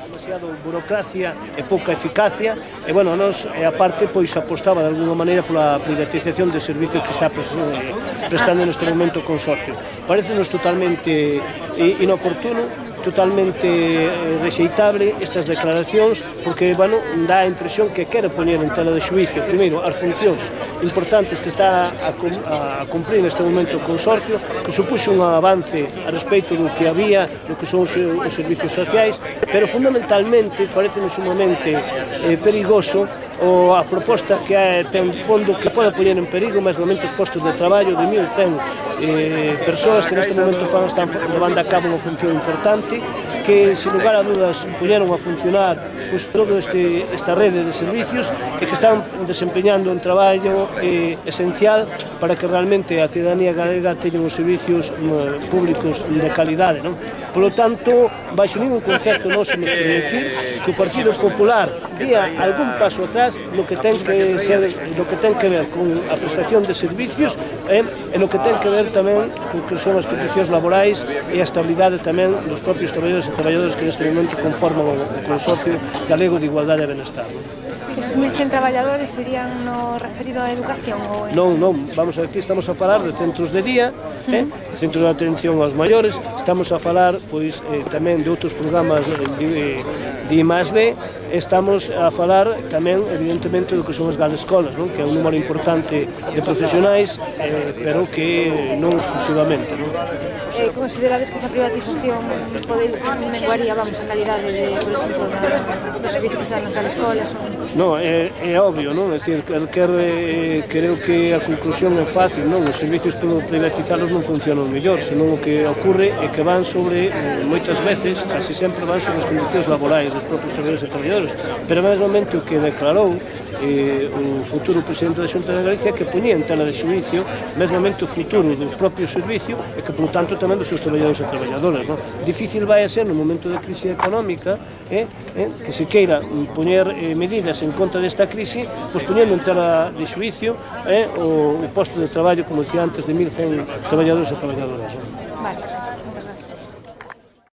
Demasiado burocracia e pouca eficacia e, bueno, nos, a parte, pois, apostaba de alguna maneira pola privatización de servicios que está prestando neste momento o consorcio. Parece-nos totalmente inoportuno, totalmente rexeitable estas declaracións, porque, bueno, dá a impresión que quere poñer en tela de xuízo, primeiro, as funcións importantes que está a cumprir neste momento o consorcio, que supuxo un avance a respeito do que había, do que son os servicios sociais, pero fundamentalmente parece-nos sumamente perigoso a proposta que ten fondo que pode poñer en perigo máis momentos postos de traballo de 1.100 persoas que neste momento están levando a cabo unha función importante, que, sin lugar a dudas, poñeron a funcionar pois toda esta rede de servicios e que están desempeñando un traballo esencial para que realmente a cidadanía galega teña uns servicios públicos de calidade, non? Por lo tanto, baixo ningún concepto non se nos permitir que o Partido Popular día algún paso atrás no que ten que ver con a prestación de servicios e no que ten que ver tamén con que son as condicións laborais e a estabilidade tamén dos propios traballadores e traballadoras que neste momento conforman o Consorcio Galego de Igualdade e Benestar. Esos 1.100 traballadores serían no referido á educación? Non, vamos, aquí estamos a falar de centros de día, de centros de atención aos maiores, estamos a falar pois tamén de outros programas de I+B, estamos a falar tamén, evidentemente, do que son as galescolas, non? Que é un número importante de profesionais, pero que non exclusivamente, non? Considerades que esa privatización menguaría, vamos, a calidade, por exemplo, do servicio que se dan nas galescolas? Non, é obvio, non? É dicir, creo que a conclusión é fácil, non? Os servicios privatizados non funcionan mellor, senón o que ocurre é que van sobre, moitas veces, casi sempre van sobre as condicións laborais dos propios traballadores e traballadores, pero mesmamente o que declarou o futuro presidente da Xunta de Galicia que poñía en tela de xuízo mesmamente o futuro dos propios servicios e que, por tanto, tamén dos seus traballadores e traballadoras, non? Difícil vai a ser no momento de crise económica que se queira poñer medidas en contra desta crise, pois poñendo en tela de xuízo o posto de traballo, como dicía antes, de 1.100 traballadores e traballadoras. Vale.